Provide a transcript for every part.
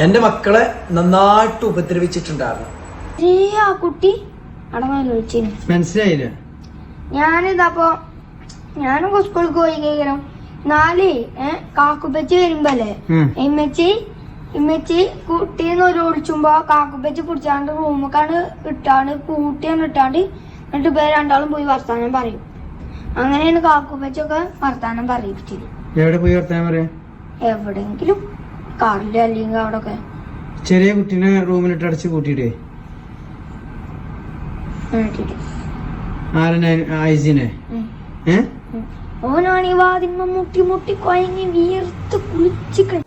എന്റെ മക്കളെ നന്നായിട്ട് ഉപദ്രവിച്ചിട്ടുണ്ടായിരുന്നു. ആ കുട്ടി മനസ്സിലായില്ല. ഞാനിതപ്പോ ഞാനും സ്കൂളിൽ പോയി കേൾക്കണം. കാക്കുപ്പച്ചി വരുമ്പല്ലേ ഇമ്മച്ചി കുട്ടീന്ന് ഒരു ഒളിച്ചുമ്പോ കാക്കുപ്പച്ചി പിടിച്ചാണ്ട് റൂമൊക്കാണ് ഇട്ടാണ്ട് കൂട്ടിയാണ് ഇട്ടാണ്ട് എന്നിട്ട് ഇവർ രണ്ടാളും പോയി വർത്താനം പറയും. അങ്ങനെയാണ് കാക്കുപ്പച്ചൊക്കെ വർത്താനം പറയിപ്പിച്ചത്. എവിടെ പോയി വർത്താനം പറയാ? എവിടെങ്കിലും കാറില് അല്ലെങ്കിൽ അവിടെ ചെറിയ കുട്ടീനെ റൂമിലിട്ട് അടച്ച് കൂട്ടിയിട്ടേ ആയിസിനെ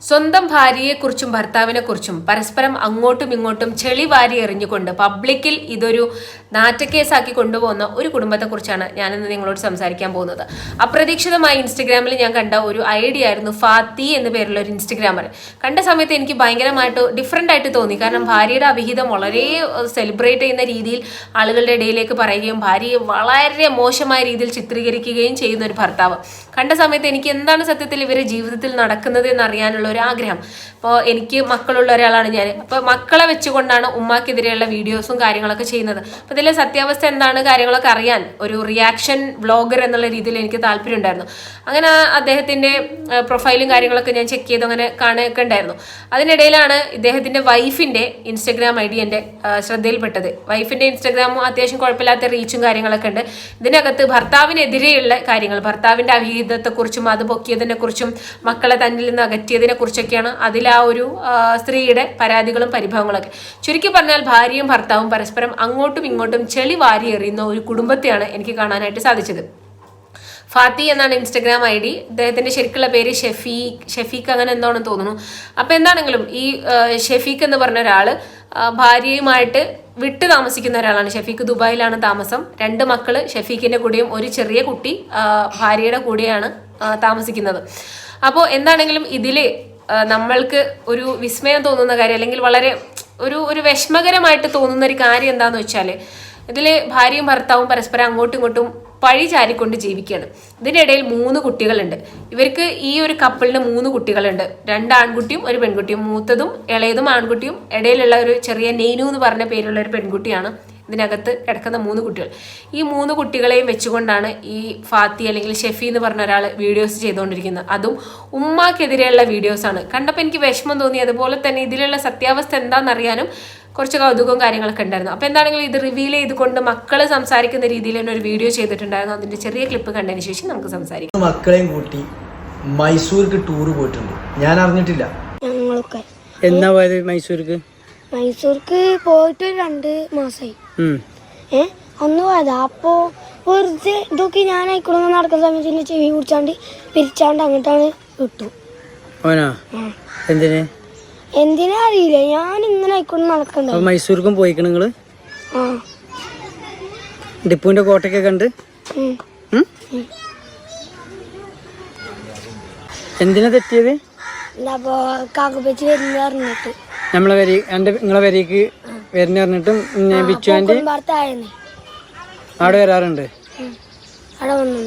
സ്വന്തം ഭാര്യയെക്കുറിച്ചും ഭർത്താവിനെ കുറിച്ചും പരസ്പരം അങ്ങോട്ടും ഇങ്ങോട്ടും ചെളി വാരി എറിഞ്ഞുകൊണ്ട് പബ്ലിക്കിൽ ഇതൊരു നാറ്റക്കേസാക്കി കൊണ്ടുപോകുന്ന ഒരു കുടുംബത്തെക്കുറിച്ചാണ് ഞാനിന്ന് നിങ്ങളോട് സംസാരിക്കാൻ പോകുന്നത്. അപ്രതീക്ഷിതമായി ഇൻസ്റ്റഗ്രാമിൽ ഞാൻ കണ്ട ഒരു ഐഡിയ ആയിരുന്നു ഫാത്തി എന്ന പേരുള്ള ഒരു ഇൻസ്റ്റഗ്രാമർ. കണ്ട സമയത്ത് എനിക്ക് ഭയങ്കരമായിട്ട് ഡിഫറെന്റ് ആയിട്ട് തോന്നി. കാരണം ഭാര്യയുടെ അവിഹിതം വളരെ സെലിബ്രേറ്റ് ചെയ്യുന്ന രീതിയിൽ ആളുകളുടെ ഇടയിലേക്ക് പറയുകയും ഭാര്യയെ വളരെ മോശമായ രീതിയിൽ ചിത്രീകരിക്കുകയും ചെയ്യുന്ന ഒരു ഭർത്താവ്. കണ്ട സമയത്ത് എനിക്ക് എന്താണ് സത്യത്തിൽ ഇവരുടെ ജീവിതത്തിൽ നടക്കുന്നത് എന്നറിയാനുള്ള ഒരു ആഗ്രഹം. അപ്പോൾ എനിക്ക് മക്കളുള്ള ഒരാളാണ് ഞാൻ. അപ്പോൾ മക്കളെ വെച്ചുകൊണ്ടാണ് ഉമ്മാക്കെതിരെയുള്ള വീഡിയോസും കാര്യങ്ങളൊക്കെ ചെയ്യുന്നത്. അപ്പോൾ ഇതിലെ സത്യാവസ്ഥ എന്താണ് കാര്യങ്ങളൊക്കെ അറിയാൻ ഒരു റിയാക്ഷൻ വ്ളോഗർ എന്നുള്ള രീതിയിൽ എനിക്ക് താല്പര്യം ഉണ്ടായിരുന്നു. അങ്ങനെ അദ്ദേഹത്തിന്റെ പ്രൊഫൈലും കാര്യങ്ങളൊക്കെ ഞാൻ ചെക്ക് ചെയ്തു അങ്ങനെ കാണുകയൊക്കെ ഉണ്ടായിരുന്നു. അതിനിടയിലാണ് ഇദ്ദേഹത്തിന്റെ വൈഫിന്റെ ഇൻസ്റ്റഗ്രാം ഐ ഡി എൻ്റെ ശ്രദ്ധയിൽപ്പെട്ടത്. വൈഫിന്റെ ഇൻസ്റ്റഗ്രാമും അത്യാവശ്യം കുഴപ്പമില്ലാത്ത റീച്ചും കാര്യങ്ങളൊക്കെ ഉണ്ട്. ഇതിനകത്ത് ഭർത്താവിനെതിരെയുള്ള കാര്യങ്ങൾ, ഭർത്താവിന്റെ അവിഹിതത്തെക്കുറിച്ചും അത് പൊക്കിയതിനെ കുറിച്ചും മക്കളെ തന്നിൽ നിന്ന് അകറ്റിയതിനെ കുറിച്ചൊക്കെയാണ് അതിൽ ആ ഒരു സ്ത്രീയുടെ പരാതികളും പരിഭവങ്ങളൊക്കെ. ചുരുക്കി പറഞ്ഞാൽ ഭാര്യയും ഭർത്താവും പരസ്പരം അങ്ങോട്ടും ഇങ്ങോട്ടും ചെളി വാരി എറിയുന്ന ഒരു കുടുംബത്തെയാണ് എനിക്ക് കാണാനായിട്ട് സാധിച്ചത്. ഫാത്തി എന്നാണ് ഇൻസ്റ്റഗ്രാം ഐ ഡി. ഇദ്ദേഹത്തിന്റെ ശരിക്കുള്ള പേര് ഷെഫീഖ് അങ്ങനെ എന്താണെന്ന് തോന്നുന്നു. അപ്പൊ എന്താണെങ്കിലും ഈ ഷെഫീഖ് എന്ന് പറഞ്ഞ ഒരാള് ഭാര്യയുമായിട്ട് വിട്ടു താമസിക്കുന്ന ഒരാളാണ്. ഷെഫീഖ് ദുബായിലാണ് താമസം. 2 മക്കള് ഷെഫീഖിന്റെ കൂടെയും ഒരു ചെറിയ കുട്ടി ഭാര്യയുടെ കൂടെയാണ് താമസിക്കുന്നത്. അപ്പോൾ എന്താണെങ്കിലും ഇതില് നമ്മൾക്ക് ഒരു വിസ്മയം തോന്നുന്ന കാര്യം അല്ലെങ്കിൽ വളരെ ഒരു വിഷമകരമായിട്ട് തോന്നുന്ന ഒരു കാര്യം എന്താന്ന് വെച്ചാല് ഇതില് ഭാര്യയും ഭർത്താവും പരസ്പരം അങ്ങോട്ടും ഇങ്ങോട്ടും പഴി ചാരിക്കൊണ്ട് ജീവിക്കുകയാണ്. ഇതിനിടയിൽ 3 കുട്ടികളുണ്ട്. ഇവർക്ക് ഈ ഒരു കപ്പിളിന് 3 കുട്ടികളുണ്ട്. 2 ആൺകുട്ടിയും ഒരു പെൺകുട്ടിയും. മൂത്തതും ഇളയതും ആൺകുട്ടിയും ഇടയിലുള്ള ഒരു ചെറിയ നെയ്നു എന്ന് പറഞ്ഞ പേരുള്ള ഒരു പെൺകുട്ടിയാണ് ഇതിനകത്ത് കിടക്കുന്ന 3 കുട്ടികൾ. ഈ 3 കുട്ടികളെയും വെച്ചുകൊണ്ടാണ് ഈ ഫാത്തി അല്ലെങ്കിൽ ഷെഫി എന്ന് പറഞ്ഞ ഒരാൾ വീഡിയോസ് ചെയ്തുകൊണ്ടിരിക്കുന്നത്. അതും ഉമ്മാക്കെതിരെയുള്ള വീഡിയോസാണ്. കണ്ടപ്പോൾ എനിക്ക് വിഷമം തോന്നി. അതുപോലെ തന്നെ ഇതിലുള്ള സത്യാവസ്ഥ എന്താണെന്നറിയാനും കുറച്ച് കൗതുകവും കാര്യങ്ങളൊക്കെ ഉണ്ടായിരുന്നു. അപ്പോൾ എന്താണെങ്കിലും ഇത് റിവീൽ ചെയ്തുകൊണ്ട് മക്കള് സംസാരിക്കുന്ന രീതിയിൽ തന്നെ ഒരു വീഡിയോ ചെയ്തിട്ടുണ്ടായിരുന്നു. അതിന്റെ ചെറിയ ക്ലിപ്പ് കണ്ടതിന് ശേഷം നമുക്ക് സംസാരിക്കാം. മക്കളെയും കൂട്ടി മൈസൂർക്ക് ടൂർ പോയിട്ടുണ്ട്. ഞാൻ അറിഞ്ഞിട്ടില്ല. ഞങ്ങളൊക്കെ എന്നാ പോയത് മൈസൂർക്ക്? മൈസൂർക്ക് പോയിട്ട് 2 മാസമായി. അന്ന് പോയതാ. അപ്പോ വെറുതെ ഇതൊക്കെ ഞാൻ ആയിക്കോളൂ നടക്കുന്ന സമയത്ത് ചെവി കുടിച്ചാണ്ട് പിരിച്ചാണ്ട് അങ്ങോട്ടാണ് വിട്ടു. എന്തിനാ അറിയില്ല. ഞാൻ ഇങ്ങനെ ആയിക്കോണ്ട് നടക്കണ്ട. മൈസൂർക്കും പോയിക്കണ നിങ്ങള്? ടിപ്പുവിന്റെ കോട്ടയൊക്കെ കണ്ട് എന്തിനാ തെറ്റിയത്? കാക്കുപ്പച്ചി വരുന്ന പറഞ്ഞിട്ട് നമ്മളെ നിങ്ങളെ വരേക്ക് വരുന്ന പറഞ്ഞിട്ടും ബിച്ചുവാന്റെ അവിടെ വരാറുണ്ട്. അവിടെ വന്നു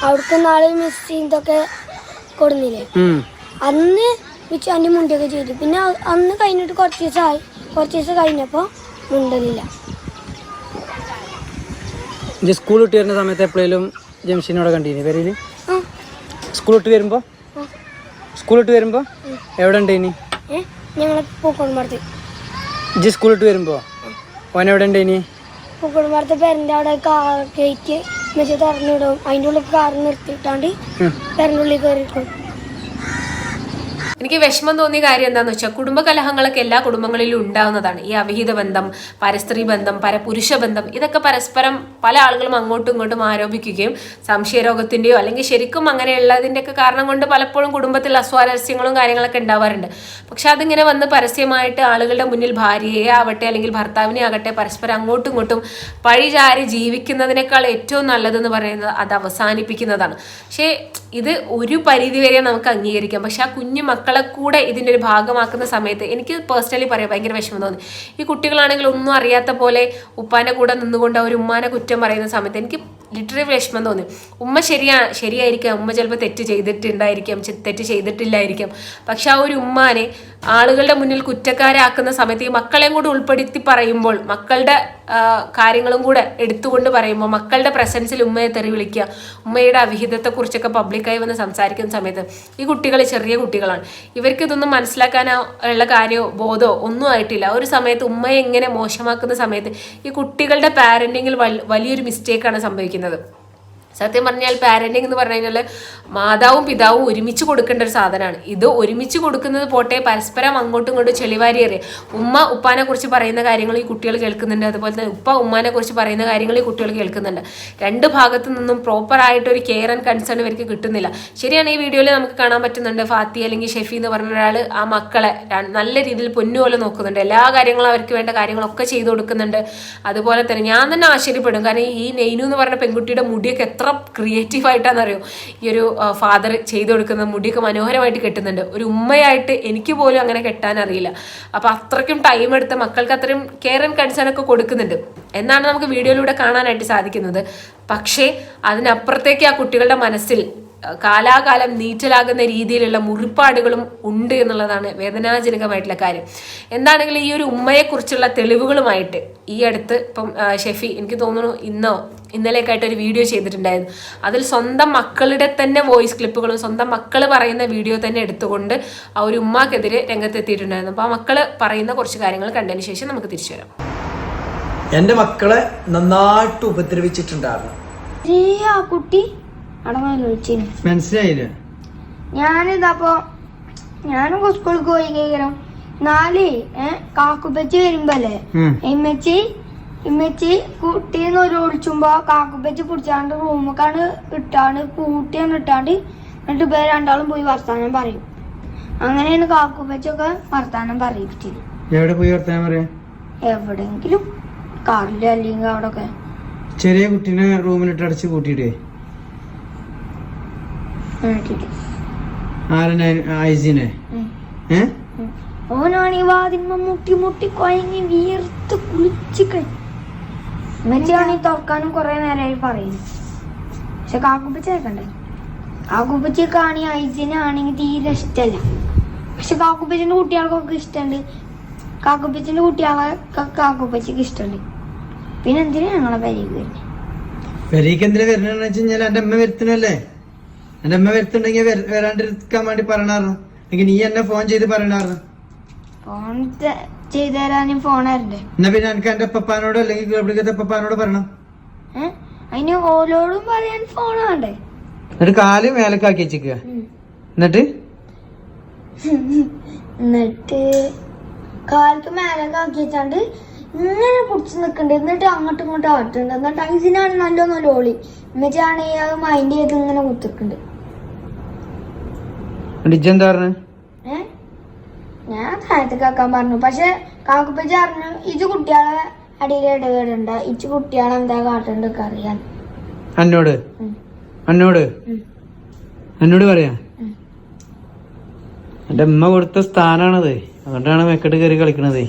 അവിടത്തെ നാളെ മിസ് ചെയ്തൊക്കെ കൊടുന്നില്ലേ അന്ന് ബിച്ചുവാന്റെ മുണ്ടൊക്കെ ചെയ്തു. പിന്നെ അന്ന് കഴിഞ്ഞിട്ട് കുറച്ച് ദിവസം കഴിഞ്ഞപ്പോ മുണ്ടലില്ല. സ്കൂൾ വിട്ട് വരുന്ന സമയത്ത് എപ്പോഴേലും ജംഷീനോടെ കണ്ടിരുന്നു പേരില്? സ്കൂൾ വിട്ട് വരുമ്പോ എവിടെ ഉണ്ടേനി? ഞങ്ങളെ പൂക്കോടുംപാടത്ത്. സ്കൂൾ വിട്ട് വരുമ്പോ ഓൻ എവിടെ ഉണ്ടേനി? പൂക്കോടുംപാടത്തെ പേരന്റെ അവിടെ ഗേറ്റ് മെച്ചി തുറന്നിടും. അതിന്റെ ഉള്ളിൽ കാർ നിർത്തിയിട്ടാണ്ട് പേരന്റെ ഉള്ളിൽ കയറിക്കും. എനിക്ക് വിഷമം തോന്നിയ കാര്യം എന്താണെന്ന് വെച്ചാൽ കുടുംബ കലഹങ്ങളൊക്കെ എല്ലാ കുടുംബങ്ങളിലും ഉണ്ടാവുന്നതാണ്. ഈ അവിഹിത ബന്ധം, പരസ്ത്രീ ബന്ധം, പരപുരുഷ ബന്ധം, ഇതൊക്കെ പരസ്പരം പല ആളുകളും അങ്ങോട്ടും ഇങ്ങോട്ടും ആരോപിക്കുകയും സംശയരോഗത്തിന്റെയോ അല്ലെങ്കിൽ ശരിക്കും അങ്ങനെയുള്ളതിൻ്റെയൊക്കെ കാരണം കൊണ്ട് പലപ്പോഴും കുടുംബത്തിൽ അസ്വാരസ്യങ്ങളും കാര്യങ്ങളൊക്കെ ഉണ്ടാവാറുണ്ട്. പക്ഷെ അതിങ്ങനെ വന്ന് പരസ്യമായിട്ട് ആളുകളുടെ മുന്നിൽ ഭാര്യയെ ആവട്ടെ അല്ലെങ്കിൽ ഭർത്താവിനെ ആകട്ടെ പരസ്പരം അങ്ങോട്ടും ഇങ്ങോട്ടും പഴിചാരി ജീവിക്കുന്നതിനേക്കാൾ ഏറ്റവും നല്ലതെന്ന് പറയുന്നത് അത് അവസാനിപ്പിക്കുന്നതാണ്. പക്ഷേ ഇത് ഒരു പരിധിവരെ നമുക്ക് അംഗീകരിക്കാം. പക്ഷെ ആ കുഞ്ഞു മക്കളെ കൂടെ ഇതിൻ്റെ ഒരു ഭാഗമാക്കുന്ന സമയത്ത് എനിക്ക് പേഴ്സണലി പറയാം ഭയങ്കര വിഷമം തോന്നി. ഈ കുട്ടികളാണെങ്കിൽ ഒന്നും അറിയാത്ത പോലെ ഉപ്പാന്റെ കൂടെ നിന്നുകൊണ്ട് അവർ ഉമ്മാനെ കുറ്റം പറയുന്ന സമയത്ത് എനിക്ക് ലിറ്ററലി വിഷമം തോന്നി. ഉമ്മ ശരിയായിരിക്കാം, ഉമ്മ ചിലപ്പോൾ തെറ്റ് ചെയ്തിട്ടുണ്ടായിരിക്കാം, തെറ്റ് ചെയ്തിട്ടില്ലായിരിക്കാം. പക്ഷെ ആ ഒരു ഉമ്മാനെ ആളുകളുടെ മുന്നിൽ കുറ്റക്കാരാക്കുന്ന സമയത്ത് ഈ മക്കളെയും കൂടി ഉൾപ്പെടുത്തി പറയുമ്പോൾ, മക്കളുടെ കാര്യങ്ങളും കൂടെ എടുത്തുകൊണ്ട് പറയുമ്പോൾ, മക്കളുടെ പ്രസൻസിൽ ഉമ്മയെ തെറി വിളിക്കുക, ഉമ്മയുടെ അവിഹിതത്തെക്കുറിച്ചൊക്കെ പബ്ലിക്കായി വന്ന് സംസാരിക്കുന്ന സമയത്ത് ഈ കുട്ടികൾ ചെറിയ കുട്ടികളാണ്. ഇവർക്ക് ഇതൊന്നും മനസ്സിലാക്കാനുള്ള കാര്യമോ ബോധമോ ഒന്നും ആയിട്ടില്ല. ഒരു സമയത്ത് ഉമ്മയെ എങ്ങനെ മോശമാക്കുന്ന സമയത്ത് ഈ കുട്ടികളുടെ പാരന്റിങ്ങിൽ വലിയൊരു മിസ്റ്റേക്കാണ് സംഭവിക്കുന്നത്. സത്യം പറഞ്ഞാൽ പാരന്റിങ് എന്ന് പറഞ്ഞു കഴിഞ്ഞാൽ മാതാവും പിതാവും ഒരുമിച്ച് കൊടുക്കേണ്ട ഒരു സാധനമാണ്. ഇത് ഒരുമിച്ച് കൊടുക്കുന്നത് പോട്ടെ, പരസ്പരം അങ്ങോട്ടും ഇങ്ങോട്ടും ചെളിവാരി എറിയ. ഉമ്മ ഉപ്പാനെ കുറിച്ച് പറയുന്ന കാര്യങ്ങൾ ഈ കുട്ടികൾ കേൾക്കുന്നുണ്ട്, അതുപോലെ തന്നെ ഉപ്പ ഉമ്മാനെ കുറിച്ച് പറയുന്ന കാര്യങ്ങൾ ഈ കുട്ടികൾ കേൾക്കുന്നുണ്ട്. രണ്ട് ഭാഗത്തു നിന്നും പ്രോപ്പറായിട്ട് ഒരു കെയർ ആൻഡ് കൺസേൺ ഇവർക്ക് കിട്ടുന്നില്ല. ശരിയാണ്, ഈ വീഡിയോയിൽ നമുക്ക് കാണാൻ പറ്റുന്നുണ്ട് ഫാത്തി അല്ലെങ്കിൽ ഷെഫി എന്ന് പറഞ്ഞ ഒരാൾ ആ മക്കളെ നല്ല രീതിയിൽ പൊന്നുപോലെ നോക്കുന്നുണ്ട്. എല്ലാ കാര്യങ്ങളും അവർക്ക് വേണ്ട കാര്യങ്ങളൊക്കെ ചെയ്തു കൊടുക്കുന്നുണ്ട്. അതുപോലെ തന്നെ ഞാൻ തന്നെ ആശ്ചര്യപ്പെടും, കാരണം ഈ നെയ്നു എന്ന് പറഞ്ഞ പെൺകുട്ടിയുടെ മുടിയൊക്കെ എത്ര ക്രിയേറ്റീവായിട്ടാണെന്നറിയോ ഈ ഒരു ഫാദർ ചെയ്തു കൊടുക്കുന്ന. മുടിയൊക്കെ മനോഹരമായിട്ട് കെട്ടുന്നുണ്ട്. ഒരു ഉമ്മയായിട്ട് എനിക്ക് പോലും അങ്ങനെ കെട്ടാൻ അറിയില്ല. അപ്പൊ അത്രയ്ക്കും ടൈം എടുത്ത് മക്കൾക്ക് അത്രയും കെയർ ആൻഡ് കൺസേൺ ഒക്കെ കൊടുക്കുന്നുണ്ട് എന്നാണ് നമുക്ക് വീഡിയോയിലൂടെ കാണാനായിട്ട് സാധിക്കുന്നത്. പക്ഷേ അതിനപ്പുറത്തേക്ക് ആ കുട്ടികളുടെ മനസ്സിൽ കാലാകാലം നീറ്റലാകുന്ന രീതിയിലുള്ള മുറിപ്പാടുകളും ഉണ്ട് എന്നുള്ളതാണ് വേദനാജനകമായിട്ടുള്ള കാര്യം. എന്താണെങ്കിലും ഈ ഒരു ഉമ്മയെക്കുറിച്ചുള്ള തെളിവുകളുമായിട്ട് ഈ അടുത്ത് ഇപ്പം ഷെഫി എനിക്ക് തോന്നുന്നു ഇന്നലെയൊക്കെയായിട്ട് ഒരു വീഡിയോ ചെയ്തിട്ടുണ്ടായിരുന്നു. അതിൽ സ്വന്തം മക്കളുടെ തന്നെ വോയിസ് ക്ലിപ്പുകളും സ്വന്തം മക്കൾ പറയുന്ന വീഡിയോ തന്നെ എടുത്തുകൊണ്ട് ആ ഒരു ഉമ്മാക്കെതിരെ രംഗത്തെത്തിയിട്ടുണ്ടായിരുന്നു. അപ്പോൾ ആ മക്കള് പറയുന്ന കുറച്ച് കാര്യങ്ങൾ കണ്ടതിന് ശേഷം നമുക്ക് തിരിച്ചു വരാം. എൻ്റെ മക്കളെ നന്നായിട്ട് ഉപദ്രവിച്ചിട്ടുണ്ടായിരുന്നു. ആ കുട്ടി മനസ്സിലായില്ലേ? ഞാനും സ്കൂളിൽ പോയി കേൾക്കണം. കാക്കുപ്പച്ചി വരുമ്പല്ലേ ഇമ്മച്ചി കുട്ടീന്ന് ഒരു ഒളിച്ചുമ്പോ കാക്കുപ്പച്ചി പിടിച്ചാണ്ട് റൂമൊക്കാണ് കൂട്ടിയാണ് ഇട്ടാണ്ട് എന്നിട്ട് ഇവർ രണ്ടാളും പോയി വർത്താനം പറയും. അങ്ങനെയാണ് കാക്കുപ്പച്ചൊക്കെ വർത്താനം പറയിപ്പിച്ചത്. എവിടെ പോയി വർത്താനം പറയാ? എവിടെങ്കിലും കാറില് അല്ലെങ്കിൽ അവിടെ ചെറിയ കുട്ടീനെ റൂമിലിട്ട് അടച്ച് കൂട്ടിയിട്ടേ ഓനാണ് ഈ വാതിന്മ മുട്ടി മുട്ടി കൊയങ്ങി വീർത്ത് കുളിച്ച് കഴിഞ്ഞാണ് തുറക്കാനും കുറെ നേരമായി പറയുന്നു. പക്ഷെ കാക്കുപ്പച്ച കേൾക്കണ്ടേ? കാക്കുപ്പച്ചയൊക്കെ ആണെങ്കിൽ ഐസിനാണെങ്കിൽ തീരെ ഇഷ്ടമല്ല. പക്ഷെ കാക്കുപ്പച്ചിന്റെ കുട്ടികൾക്കൊക്കെ ഇഷ്ടമുണ്ട്. കാക്കുപ്പച്ചിന്റെ കുട്ടികളൊക്കെ കാക്കുപ്പച്ചക്ക് ഇഷ്ടമുണ്ട്. പിന്നെ എന്തിനാ ഞങ്ങളെ പെരീക്ക് വരുന്നത്? പെരീക്ക് എന്തിനാ വരുന്നതെന്ന് വെച്ച് കഴിഞ്ഞാൽ എന്റെ അമ്മ വരുത്തണല്ലേ. എന്റെ അമ്മ വരുത്തുണ്ടെങ്കിൽ വരാണ്ടിരിക്കാൻ വേണ്ടി പറയണായിരുന്നു. എങ്കിൽ നീ എന്നെ ഫോൺ ചെയ്ത് പറയണായിരുന്നു. ഫോൺ ചെയ്ത് തരാനും ഫോണായിരുന്നേ. എന്നാ പിന്നെ എനിക്ക് എന്റെ പപ്പാനോടോ അല്ലെങ്കിൽ ഇവിടുത്തെ പപ്പാനോട് പറയണം. അതിന് ഓലോടും പറയാൻ ഫോണാണ്ടേ. എന്നിട്ട് കാല് മേലക്കാക്കി വെച്ചിക്കുക. എന്നിട്ട് കാലത്ത് മേലക്കാക്കി വെച്ചാണ്ട് ഇങ്ങനെ പിടിച്ച് നിക്കണ്ട്. എന്നിട്ട് അങ്ങോട്ടും ഇങ്ങോട്ടും ആട്ടുണ്ട്. എന്നിട്ട് ഐസിനാണ് നല്ലോന്ന് ലോളി ഇമ്മച്ചാണെങ്കിൽ അത് മൈൻഡ് ചെയ്ത് ഇങ്ങനെ കുത്തിട്ടുണ്ട്. ഞാൻ താഴത്തേക്ക് ആക്കാൻ പറഞ്ഞു. പക്ഷെ കാക്കുപ്പച്ച പറഞ്ഞു ഇച്ച് കുട്ടികളെ അടിയിൽ ഇടപെടണ്ട, ഇച്ച് കുട്ടികളെ എന്താ കാട്ടണ്ടൊക്കെ അറിയാൻ. എന്നോട് പറയാ എന്റെ അമ്മ കൊടുത്ത സ്ഥാനാണത്. അതുകൊണ്ടാണ് മെക്കെട്ട് കയറി കളിക്കണത്.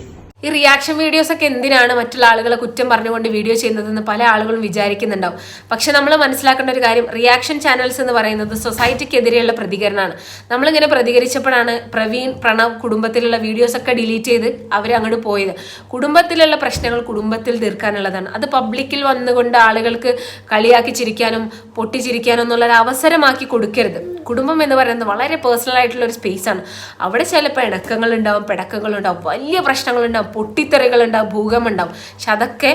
ഈ റിയാക്ഷൻ വീഡിയോസ് ഒക്കെ എന്തിനാണ് മറ്റുള്ള ആളുകളെ കുറ്റം പറഞ്ഞുകൊണ്ട് വീഡിയോ ചെയ്യുന്നതെന്ന് പല ആളുകളും വിചാരിക്കുന്നുണ്ടാവും. പക്ഷെ നമ്മൾ മനസ്സിലാക്കേണ്ട ഒരു കാര്യം, റിയാക്ഷൻ ചാനൽസ് എന്ന് പറയുന്നത് സൊസൈറ്റിക്കെതിരെയുള്ള പ്രതികരണമാണ്. നമ്മളിങ്ങനെ പ്രതികരിച്ചപ്പോഴാണ് പ്രവീൺ പ്രണവ് കുടുംബത്തിലുള്ള വീഡിയോസ് ഒക്കെ ഡിലീറ്റ് ചെയ്ത് അവർ അങ്ങോട്ട് പോയത്. കുടുംബത്തിലുള്ള പ്രശ്നങ്ങൾ കുടുംബത്തിൽ തീർക്കാനുള്ളതാണ്. അത് പബ്ലിക്കിൽ വന്നുകൊണ്ട് ആളുകൾക്ക് കളിയാക്കി ചിരിക്കാനും പൊട്ടിച്ചിരിക്കാനും എന്നുള്ളൊരു അവസരമാക്കി കൊടുക്കരുത്. കുടുംബം എന്ന് പറയുന്നത് വളരെ പേഴ്സണൽ ആയിട്ടുള്ള ഒരു സ്പേസ് ആണ്. അവിടെ ചിലപ്പോൾ ഇണക്കങ്ങളുണ്ടാവും, പിടക്കങ്ങളുണ്ടാവും, വലിയ പ്രശ്നങ്ങളുണ്ടാവും, പൊട്ടിത്തെറികളുണ്ടാവും, ഭൂകമ്പം ഉണ്ടാവും. പക്ഷെ അതൊക്കെ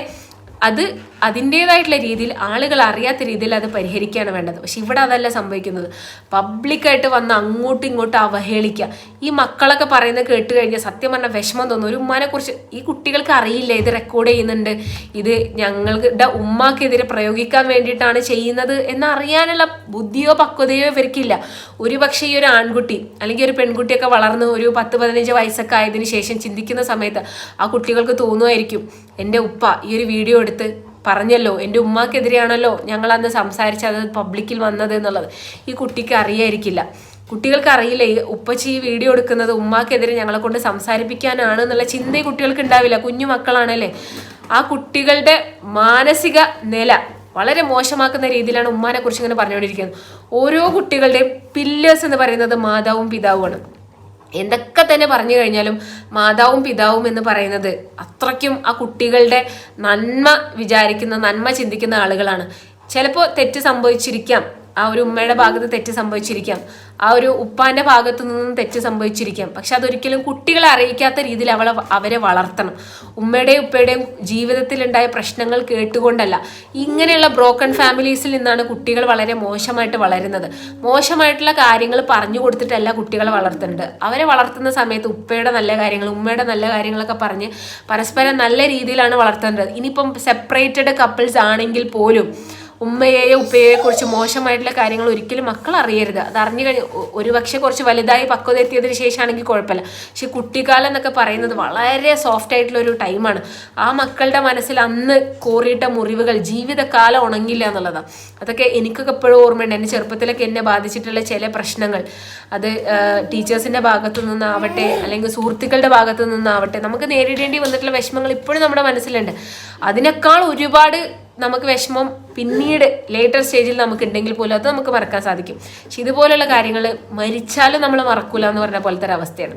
അതിൻ്റെതായിട്ടുള്ള രീതിയിൽ ആളുകൾ അറിയാത്ത രീതിയിൽ അത് പരിഹരിക്കുകയാണ് വേണ്ടത്. പക്ഷെ ഇവിടെ അതല്ല സംഭവിക്കുന്നത്. പബ്ലിക്കായിട്ട് വന്ന് അങ്ങോട്ടും ഇങ്ങോട്ടും അവഹേളിക്കുക. ഈ മക്കളൊക്കെ പറയുന്നത് കേട്ട് കഴിഞ്ഞാൽ സത്യം പറഞ്ഞാൽ വിഷമം തോന്നും. ഒരു ഉമ്മാനെ കുറിച്ച് ഈ കുട്ടികൾക്ക് അറിയില്ല ഇത് റെക്കോർഡ് ചെയ്യുന്നുണ്ട്, ഇത് ഞങ്ങളുടെ ഉമ്മാക്കെതിരെ പ്രയോഗിക്കാൻ വേണ്ടിയിട്ടാണ് ചെയ്യുന്നത് എന്നറിയാനുള്ള ബുദ്ധിയോ പക്വതയോ ഇവർക്കില്ല. ഒരുപക്ഷെ ഈ ഒരു ആൺകുട്ടി അല്ലെങ്കിൽ ഒരു പെൺകുട്ടിയൊക്കെ വളർന്ന് ഒരു 10-15 വയസ്സൊക്കെ ആയതിനു ശേഷം ചിന്തിക്കുന്ന സമയത്ത് ആ കുട്ടികൾക്ക് തോന്നുമായിരിക്കും, എൻ്റെ ഉപ്പ ഈ ഒരു വീഡിയോ എടുത്ത് പറഞ്ഞല്ലോ, എൻ്റെ ഉമ്മാക്കെതിരെയാണല്ലോ ഞങ്ങൾ അന്ന് സംസാരിച്ചത് പബ്ലിക്കിൽ വന്നത് എന്നുള്ളത്. ഈ കുട്ടിക്ക് അറിയായിരിക്കില്ല. കുട്ടികൾക്ക് അറിയില്ല ഈ ഉപ്പച്ചി ഈ വീഡിയോ എടുക്കുന്നത് ഉമ്മാക്കെതിരെ ഞങ്ങളെ കൊണ്ട് സംസാരിപ്പിക്കാനാണ് എന്നുള്ള ചിന്ത ഈ കുട്ടികൾക്ക് ഉണ്ടാവില്ല. കുഞ്ഞു മക്കളാണല്ലേ. ആ കുട്ടികളുടെ മാനസിക നില വളരെ മോശമാക്കുന്ന രീതിയിലാണ് ഉമ്മാനെ കുറിച്ച് ഇങ്ങനെ പറഞ്ഞുകൊണ്ടിരിക്കുന്നത്. ഓരോ കുട്ടികളുടെയും പില്ലേഴ്സ് എന്ന് പറയുന്നത് മാതാവും പിതാവുമാണ്. എന്തൊക്കെ തന്നെ പറഞ്ഞു കഴിഞ്ഞാലും മാതാവും പിതാവും എന്ന് പറയുന്നത് അത്രയ്ക്കും ആ കുട്ടികളുടെ നന്മ വിചാരിക്കുന്ന, നന്മ ചിന്തിക്കുന്ന ആളുകളാണ്. ചിലപ്പോൾ തെറ്റ് സംഭവിച്ചിരിക്കാം, ആ ഒരു ഉമ്മയുടെ ഭാഗത്ത് തെറ്റ് സംഭവിച്ചിരിക്കാം, ആ ഒരു ഉപ്പാന്റെ ഭാഗത്തു നിന്നും തെറ്റ് സംഭവിച്ചിരിക്കാം. പക്ഷെ അതൊരിക്കലും കുട്ടികളെ അറിയിക്കാത്ത രീതിയിൽ അവരെ വളർത്തണം. ഉമ്മയുടെയും ഉപ്പയുടെയും ജീവിതത്തിലുണ്ടായ പ്രശ്നങ്ങൾ കേട്ടുകൊണ്ടല്ല. ഇങ്ങനെയുള്ള ബ്രോക്കൺ ഫാമിലീസിൽ നിന്നാണ് കുട്ടികൾ വളരെ മോശമായിട്ട് വളരുന്നത്. മോശമായിട്ടുള്ള കാര്യങ്ങൾ പറഞ്ഞു കൊടുത്തിട്ടല്ല കുട്ടികളെ വളർത്തുന്നത്. അവരെ വളർത്തുന്ന സമയത്ത് ഉപ്പയുടെ നല്ല കാര്യങ്ങൾ, ഉമ്മയുടെ നല്ല കാര്യങ്ങളൊക്കെ പറഞ്ഞ് പരസ്പരം നല്ല രീതിയിലാണ് വളർത്തേണ്ടത്. ഇനിയിപ്പം സെപ്പറേറ്റഡ് കപ്പിൾസ് ആണെങ്കിൽ പോലും ഉമ്മയെയോ ഉപ്പയെയോ കുറിച്ച് മോശമായിട്ടുള്ള കാര്യങ്ങൾ ഒരിക്കലും മക്കൾ അറിയരുത്. അത് അറിഞ്ഞു കഴിഞ്ഞ് ഒരുപക്ഷെ കുറച്ച് വലുതായി പക്വത എത്തിയതിനു ശേഷമാണെങ്കിൽ കുഴപ്പമില്ല. പക്ഷെ കുട്ടിക്കാലം എന്നൊക്കെ പറയുന്നത് വളരെ സോഫ്റ്റ് ആയിട്ടുള്ള ഒരു ടൈമാണ്. ആ മക്കളുടെ മനസ്സിൽ അന്ന് കോറിയിട്ട മുറിവുകൾ ജീവിതകാലം ഉണങ്ങില്ല എന്നുള്ളതാണ്. അതൊക്കെ എനിക്കൊക്കെ എപ്പോഴും ഓർമ്മയുണ്ട്. എൻ്റെ ചെറുപ്പത്തിലൊക്കെ എന്നെ ബാധിച്ചിട്ടുള്ള ചില പ്രശ്നങ്ങൾ, അത് ടീച്ചേഴ്സിൻ്റെ ഭാഗത്തു നിന്നാവട്ടെ അല്ലെങ്കിൽ സുഹൃത്തുക്കളുടെ ഭാഗത്തു നിന്നാവട്ടെ, നമുക്ക് നേരിടേണ്ടി വന്നിട്ടുള്ള വിഷമങ്ങൾ ഇപ്പോഴും നമ്മുടെ മനസ്സിലുണ്ട്. അതിനേക്കാൾ ഒരുപാട് നമുക്ക് വിഷമം പിന്നീട് ലേറ്റർ സ്റ്റേജിൽ നമുക്ക് ഉണ്ടെങ്കിൽ പോലും അത് നമുക്ക് മറക്കാൻ സാധിക്കും. പക്ഷെ ഇതുപോലുള്ള കാര്യങ്ങൾ മരിച്ചാലും നമ്മൾ മറക്കൂല എന്ന് പറഞ്ഞ പോലത്തെ ഒരു അവസ്ഥയാണ്.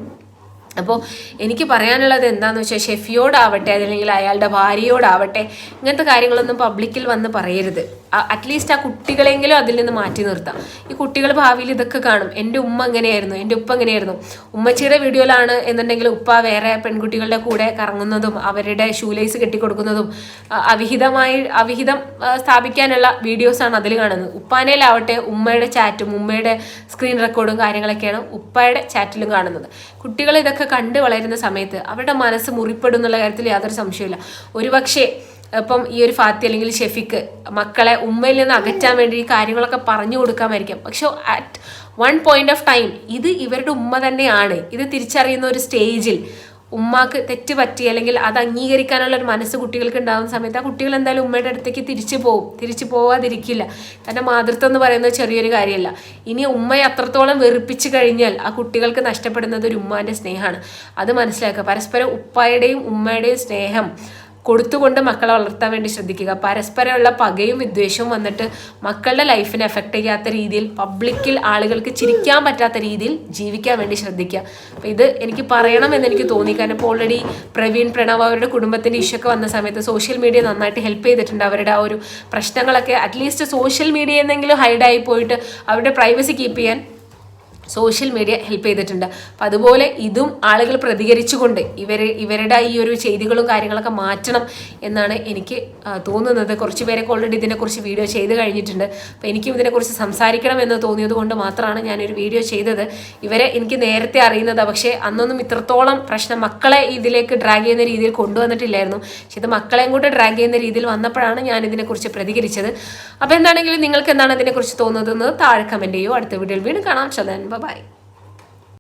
അപ്പോൾ എനിക്ക് പറയാനുള്ളത് എന്താണെന്ന് വെച്ചാൽ ഷെഫിയോടാവട്ടെ അല്ലെങ്കിൽ അയാളുടെ ഭാര്യയോടാവട്ടെ ഇങ്ങനത്തെ കാര്യങ്ങളൊന്നും പബ്ലിക്കിൽ വന്ന് പറയരുത്. അറ്റ്ലീസ്റ്റ് ആ കുട്ടികളെങ്കിലും അതിൽ നിന്ന് മാറ്റി നിർത്താം. ഈ കുട്ടികൾ ഭാവിയിൽ ഇതൊക്കെ കാണും. എൻ്റെ ഉമ്മ എങ്ങനെയായിരുന്നു, എൻ്റെ ഉപ്പ എങ്ങനെയായിരുന്നു. ഉമ്മച്ചിയുടെ വീഡിയോയിലാണ് എന്നുണ്ടെങ്കിൽ ഉപ്പ വേറെ പെൺകുട്ടികളുടെ കൂടെ കറങ്ങുന്നതും അവരുടെ ഷൂലേസ് കെട്ടിക്കൊടുക്കുന്നതും അവിഹിതം സ്ഥാപിക്കാനുള്ള വീഡിയോസാണ് അതിൽ കാണുന്നത്. ഉപ്പാനയിലാവട്ടെ ഉമ്മയുടെ ചാറ്റും ഉമ്മയുടെ സ്ക്രീൻ റെക്കോർഡും കാര്യങ്ങളൊക്കെയാണ് ഉപ്പയുടെ ചാറ്റിലും കാണുന്നത്. കുട്ടികൾ ഇതൊക്കെ കണ്ട് വളരുന്ന സമയത്ത് അവരുടെ മനസ്സ് മുറിപ്പെടും എന്നുള്ള കാര്യത്തിൽ യാതൊരു സംശയമില്ല. ഒരുപക്ഷെ ഇപ്പം ഈ ഒരു ഫാത്തി അല്ലെങ്കിൽ ഷെഫിക്ക് മക്കളെ ഉമ്മയിൽ നിന്ന് അകറ്റാൻ വേണ്ടി ഈ കാര്യങ്ങളൊക്കെ പറഞ്ഞു കൊടുക്കാമായിരിക്കാം. പക്ഷെ at one point of time ഇത് ഇവരുടെ ഉമ്മ തന്നെയാണ്. ഇത് തിരിച്ചറിയുന്ന ഒരു സ്റ്റേജിൽ ഉമ്മാക്ക് തെറ്റ് പറ്റി അല്ലെങ്കിൽ അത് അംഗീകരിക്കാനുള്ള ഒരു മനസ്സ് കുട്ടികൾക്ക് ഉണ്ടാകുന്ന സമയത്ത് ആ കുട്ടികൾ എന്തായാലും ഉമ്മയുടെ അടുത്തേക്ക് തിരിച്ചു പോവാതിരിക്കില്ല. കാരണം മാതൃത്വം എന്ന് പറയുന്നത് ചെറിയൊരു കാര്യമല്ല. ഇനി ഉമ്മയെ അത്രത്തോളം വെറുപ്പിച്ചു കഴിഞ്ഞാൽ ആ കുട്ടികൾക്ക് നഷ്ടപ്പെടുന്നത് ഒരു ഉമ്മാന്റെ സ്നേഹമാണ്. അത് മനസ്സിലാക്കുക. പരസ്പരം ഉപ്പായുടെയും ഉമ്മയുടെയും സ്നേഹം കൊടുത്തുകൊണ്ട് മക്കളെ വളർത്താൻ വേണ്ടി ശ്രദ്ധിക്കുക. പരസ്പരമുള്ള പകയും വിദ്വേഷവും വന്നിട്ട് മക്കളുടെ ലൈഫിനെ എഫക്റ്റ് ചെയ്യാത്ത രീതിയിൽ പബ്ലിക്കിൽ ആളുകൾക്ക് ചിരിക്കാൻ പറ്റാത്ത രീതിയിൽ ജീവിക്കാൻ വേണ്ടി ശ്രദ്ധിക്കുക. അപ്പം ഇത് എനിക്ക് പറയണമെന്ന് എനിക്ക് തോന്നി. കാരണം ഇപ്പോൾ ഓൾറെഡി പ്രവീൺ, പ്രണവ് അവരുടെ കുടുംബത്തിൻ്റെ ഇഷ്യൊക്കെ വന്ന സമയത്ത് സോഷ്യൽ മീഡിയ നന്നായിട്ട് ഹെൽപ്പ് ചെയ്തിട്ടുണ്ട്. അവരുടെ ആ ഒരു പ്രശ്നങ്ങളൊക്കെ അറ്റ്ലീസ്റ്റ് സോഷ്യൽ മീഡിയ എന്തെങ്കിലും ഹൈഡായി പോയിട്ട് അവരുടെ പ്രൈവസി കീപ്പ് ചെയ്യാൻ സോഷ്യൽ മീഡിയ ഹെൽപ്പ് ചെയ്തിട്ടുണ്ട്. അപ്പം അതുപോലെ ഇതും ആളുകൾ പ്രതികരിച്ചുകൊണ്ട് ഇവരുടെ ഈ ഒരു ചെയ്തികളും കാര്യങ്ങളൊക്കെ മാറ്റണം എന്നാണ് എനിക്ക് തോന്നുന്നത്. കുറച്ച് പേരൊക്കെ ഓൾറെഡി ഇതിനെക്കുറിച്ച് വീഡിയോ ചെയ്ത് കഴിഞ്ഞിട്ടുണ്ട്. അപ്പോൾ എനിക്കും ഇതിനെക്കുറിച്ച് സംസാരിക്കണം എന്ന് തോന്നിയത് കൊണ്ട് മാത്രമാണ് ഞാനൊരു വീഡിയോ ചെയ്തത്. ഇവരെ എനിക്ക് നേരത്തെ അറിയുന്നത്, പക്ഷേ അന്നൊന്നും ഇത്രത്തോളം പ്രശ്നം മക്കളെ ഇതിലേക്ക് ഡ്രാഗ് ചെയ്യുന്ന രീതിയിൽ കൊണ്ടുവന്നിട്ടില്ലായിരുന്നു. പക്ഷെ ഇത് മക്കളെയും കൂടെ ഡ്രാഗ് ചെയ്യുന്ന രീതിയിൽ വന്നപ്പോഴാണ് ഞാൻ ഇതിനെക്കുറിച്ച് പ്രതികരിച്ചത്. അപ്പോൾ എന്താണെങ്കിലും നിങ്ങൾക്ക് എന്താണ് ഇതിനെക്കുറിച്ച് തോന്നുന്നത് താഴെ കമൻറ്റ് ചെയ്യോ. അടുത്ത വീഡിയോയിൽ വീണ്ടും കാണാം. ബൈ.